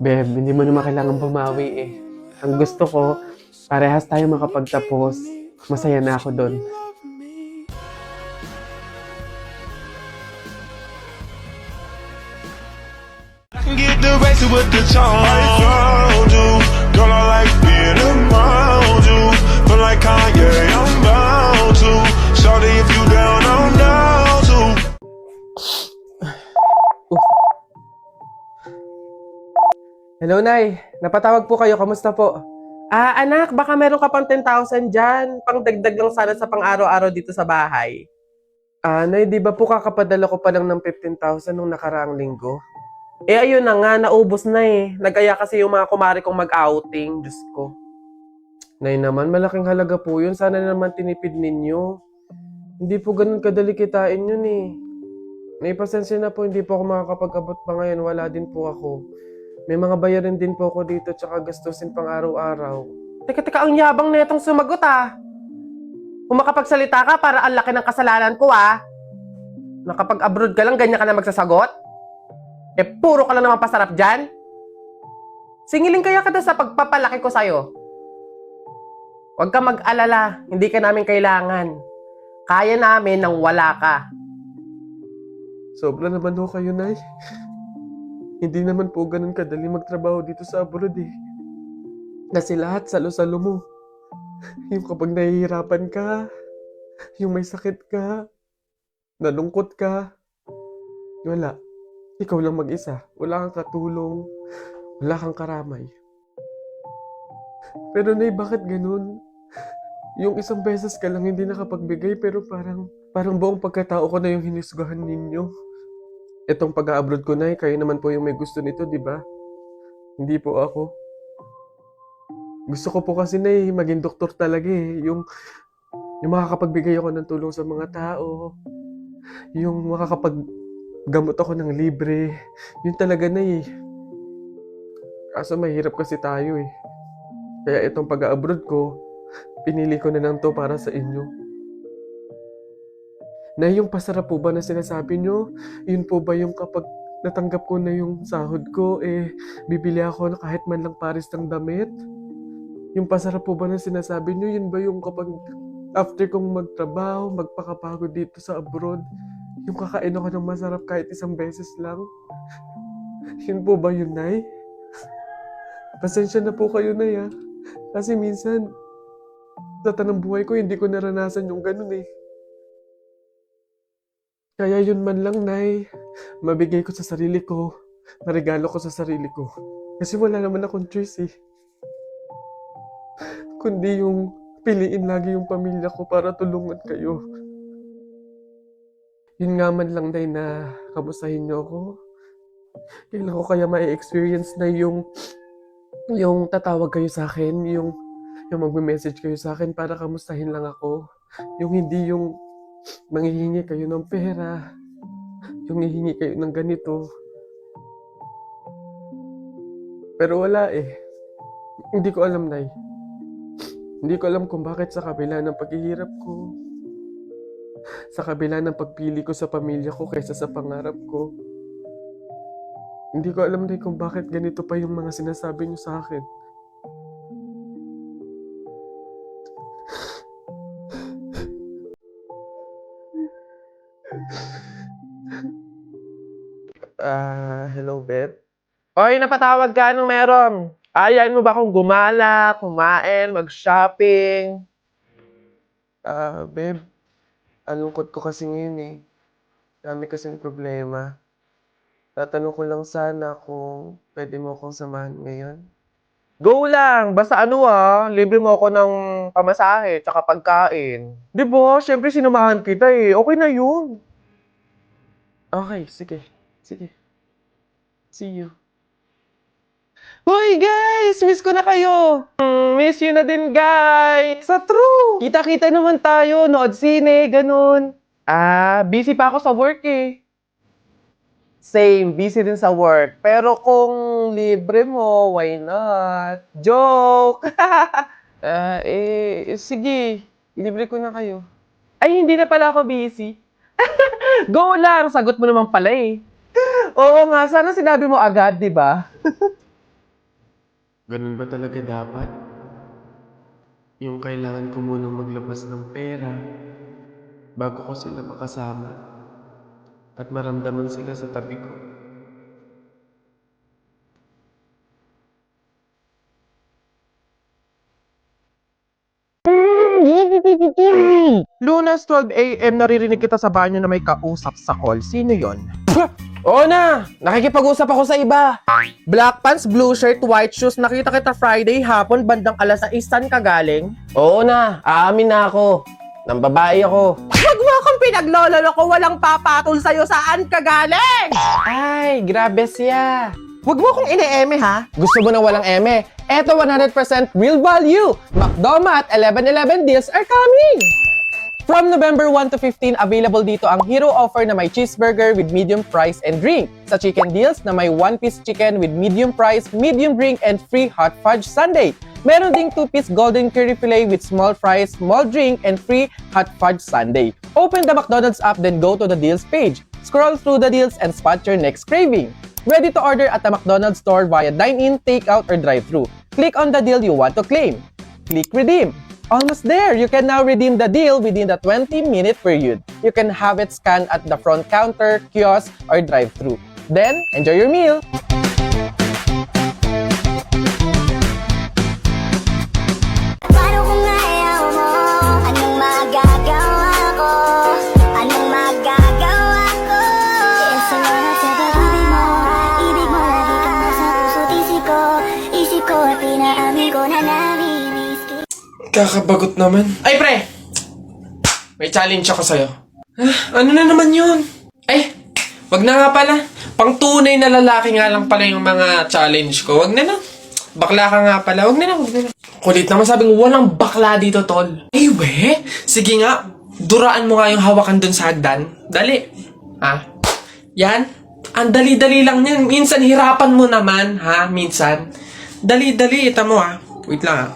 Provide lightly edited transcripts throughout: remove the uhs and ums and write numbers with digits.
Beb, hindi mo naman kailangan bumawi eh. Ang gusto ko, parehas tayo makapagtapos. Masaya na ako doon. Get the race with the charm. I found you, girl. I like being around you. Feel like Kanye, I'm bound to. Shawty, if you down, I'm down to. Hello, Nay. Napatawag po kayo. Kamusta po? Anak, baka meron ka pang 10,000 dyan. Pangdagdag lang sana sa pang-araw-araw dito sa bahay. Nay, di ba po kakapadala ko pa lang ng 15,000 nung nakaraang linggo? Ayun na nga, naubos na eh. Nag-aya kasi yung mga kumari kong mag-outing. Diyos ko. Nay naman, malaking halaga po yun. Sana naman tinipid ninyo. Hindi po ganun kadali kitain yun eh. Nay, pasensya na po, hindi po ako makakapag-abot pa ngayon. Wala din po ako. May mga bayarin din po ako dito tsaka gastusin pang araw-araw. Teka, ang yabang na itong sumagot ah. Kung makapagsalita ka, para ang laki ng kasalanan ko ah. Nakapag-abroad ka lang, ganyan ka na magsasagot? Puro ka lang naman pasarap dyan. Singilin kaya ka doon sa pagpapalaki ko sa'yo. Huwag ka mag-alala, hindi ka namin kailangan. Kaya namin nang wala ka. Sobra naman ho kayo, Nay. Hindi naman po ganun kadali magtrabaho dito sa abroad eh. Kasi lahat salo-salo mo. Yung kapag nahihirapan ka, yung may sakit ka, nalungkot ka, wala. Ikaw lang mag-isa. Wala kang katulong, wala kang karamay. Pero Nay, bakit ganun? Yung isang beses ka lang hindi nakapagbigay pero parang buong pagkatao ko na yung hinisgahan ninyo. Itong pag-a-abroad ko, Nay, kayo naman po yung may gusto nito, di ba? Hindi po ako. Gusto ko po kasi, Nay, maging doktor talaga eh. Yung makakapagbigay ako ng tulong sa mga tao. Yung makakapaggamot ako ng libre. Yun talaga, Nay. Kaso mahirap kasi tayo eh. Kaya itong pag-a-abroad ko, pinili ko na lang to para sa inyo. Na yung pasarap po ba na sinasabi nyo, yun po ba yung kapag natanggap ko na yung sahod ko, bibili ako na kahit man lang pares ng damit? Yung pasarap po ba na sinasabi nyo, yun ba yung kapag after kong magtrabaho, magpakapagod dito sa abroad, yung kakain ako ng masarap kahit isang beses lang? Yun po ba yun, Nay? Pasensya na po kayo, Nay, ha? Kasi minsan, sa tanang buhay ko, hindi ko naranasan yung ganun eh. Kaya yun man lang, Nay, mabigay ko sa sarili ko, maregalo ko sa sarili ko. Kasi wala naman akong choice eh. Kundi yung piliin lagi yung pamilya ko para tulungan kayo. Yun nga man lang, Nay, na kamustahin niyo ako. Kailan ko kaya ma-experience na yung tatawag kayo sa akin, yung magme-message kayo sa akin para kamustahin lang ako. Yung hindi yung manghihingi kayo ng pera, yung hihingi kayo ng ganito. Pero wala eh. Hindi ko alam, Nay. Hindi ko alam kung bakit sa kabila ng paghihirap ko, sa kabila ng pagpili ko sa pamilya ko kaysa sa pangarap ko, hindi ko alam, Nay, kung bakit ganito pa yung mga sinasabi niyo sa akin. Hello, Beth? Oy, napatawag ka. Anong meron? Ayain mo ba akong gumala, kumain, mag-shopping? Babe, alungkot ko kasi ngayon eh. Dami kasing problema. Tatanong ko lang sana kung pwede mo akong samahan ngayon. Go lang! Basta libre mo ako ng pamasahe tsaka pagkain. Di ba? Siyempre sinamahan kita eh. Okay na yun. Okay, sige. Sige. See you. Hoy guys! Miss ko na kayo! Miss you na din guys! Sa true! Kita-kita naman tayo, nood sine, ganun. Busy pa ako sa work eh. Same, busy din sa work. Pero kung libre mo, why not? Joke! Sige. Ilibre ko na kayo. Ay, hindi na pala ako busy. Go lang! Sagot mo naman pala eh. Oo nga, sana sinabi mo agad, di ba? Ganun ba talaga dapat? Yung kailangan ko munang maglabas ng pera bago ko sila makasama at maramdaman sila sa tabi ko. Lunes 12 a.m. naririnig kita sa banyo na may kausap sa call. Sino yon? Oo na! Nakikipag-usap ako sa iba. Black pants, blue shirt, white shoes. Nakita kita Friday hapon, bandang alas 6. Saan ka galing? Oo na, aamin na ako. Nang babae ako. Huwag mo akong pinaglololo ko, walang papatol sa'yo. Saan ka galing? Ay, grabe siya. Huwag mo akong ine-eme ha. Gusto mo na walang eme? Eto 100% real value. McDoma at 11/11 deals are coming. From November 1 to 15, available dito ang hero offer na may cheeseburger with medium fries and drink. Sa chicken deals na may 1-piece chicken with medium fries, medium drink, and free hot fudge sundae. Meron ding 2-piece golden curry fillet with small fries, small drink, and free hot fudge sundae. Open the McDonald's app, then go to the deals page. Scroll through the deals and spot your next craving. Ready to order at the McDonald's store via dine-in, take-out, or drive-thru. Click on the deal you want to claim. Click redeem. Almost there! You can now redeem the deal within the 20-minute period. You can have it scanned at the front counter, kiosk, or drive-thru. Then, enjoy your meal! Paano kung ayaw mo? Anong magagawa ko? Anong magagawa ko? Sa lahat sa pag-ibig mo, ibig mo lagi kang nasa puso't isip ko at pinaamin ko na namimiss kita. Kakabagot naman. Ay, pre! May challenge ako sa'yo. Ano na naman yun? Ay, wag na nga pala. Pang tunay na lalaki nga lang pala yung mga challenge ko. Wag na lang. Bakla ka nga pala. Wag na lang, wag na lang. Kulit naman sabing walang bakla dito, tol. Ay, we? Sige nga. Duraan mo nga yung hawakan dun sa hagdan. Dali. Ha? Yan. Ang dali-dali lang yan. Minsan hirapan mo naman, ha? Minsan. Dali-dali. Ita mo, ha? Wait lang, ha?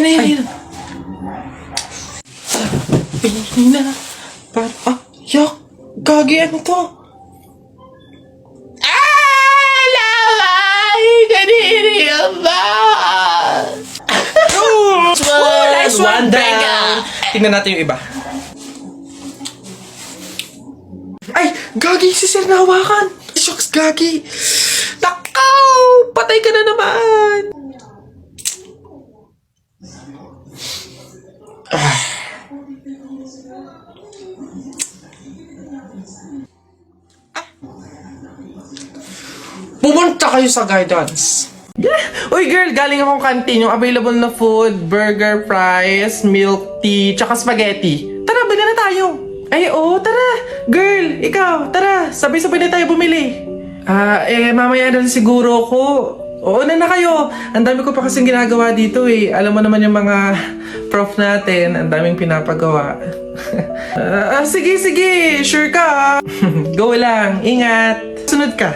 Ayun. Ayun na. Yak. Gagi, ano to? Lamay! Kaniriyan ba? Nice one down. Tingnan natin yung iba. Ay! Gagi, si Sir nahawakan. Shucks, Gagi. Takaw! Patay ka na naman. Pumunta kayo sa guidance. Uy girl, galing akong canteen. Yung available na food, burger, fries, milk tea, tsaka spaghetti. Tara, bili na tayo. Ay, oo, tara. Girl, ikaw, tara. Sabay-sabay na tayo bumili. Mamaya na siguro ko. Oo na kayo. Ang dami ko pa kasing ginagawa dito eh. Alam mo naman yung mga prof natin. Ang daming pinapagawa. Sige. Sure ka. Go lang. Ingat. Sunod ka.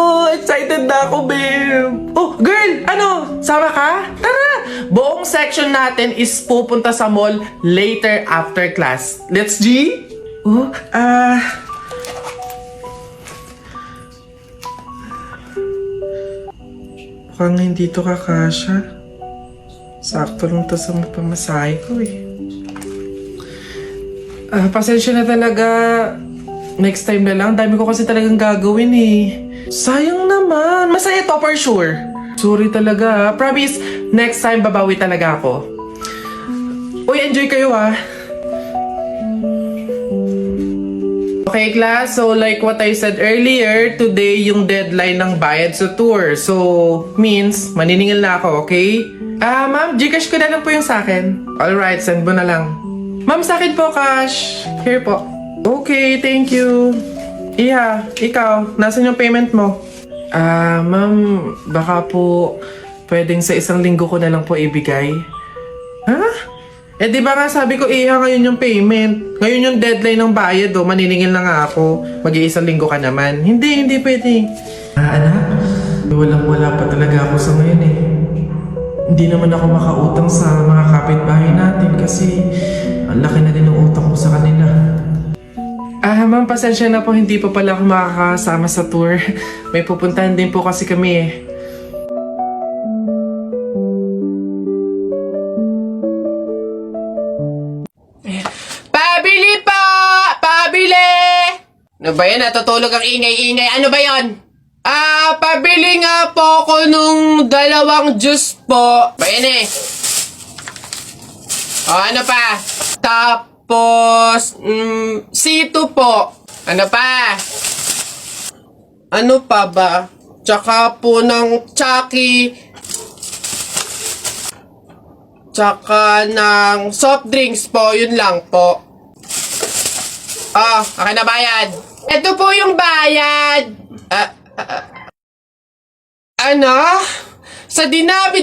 Oh, excited na ako, babe. Oh, girl, ano? Sama ka? Tara! Buong section natin is pupunta sa mall later after class. Let's G? Oh, mukhang hindi to kakasya. Sakto lang to sa pamasahe ko eh. Pasensya na talaga. Next time na lang. Dami ko kasi talagang gagawin eh. Sayang naman. Masaya to for sure. Sorry talaga. Promise, next time babawi talaga ako. Uy, enjoy kayo ha. Okay class, so like what I said earlier, today yung deadline ng bayad sa tour. So, means, maniningil na ako, okay? Ma'am, Gcash ko na lang po yung sa akin. Alright, send mo na lang. Ma'am, sa akin po, cash. Here po. Okay, thank you. Iha, ikaw, nasan yung payment mo? Ma'am, baka po pwedeng sa isang linggo ko na lang po ibigay. Ha? Eh di ba nga sabi ko, Iha, ngayon yung payment. Ngayon yung deadline ng bayad, oh. Maniningil na nga ako. Mag-iisang linggo ka naman. Hindi pwede. Anak, walang-wala pa talaga ako sa ngayon eh. Hindi naman ako makautang sa mga kapitbahay natin kasi ang laki na din ng utang ko sa kanila. Ma'am, pasensya na po. Hindi pa pala ako makakasama sa tour. May pupuntahan din po kasi kami eh. Pabili po! Pabili! Ano ba yan? Natutulog ang ingay-ingay. Ano ba yon? Pabili nga po ako nung 2 juice po. Ba yan eh? Ano pa? Tapos, C2 po. Ano pa? Ano pa ba? Tsaka po ng Chucky. Tsaka ng soft drinks po. Yun lang po. Okay na bayad. Ito po yung bayad. Ano? Sa dinami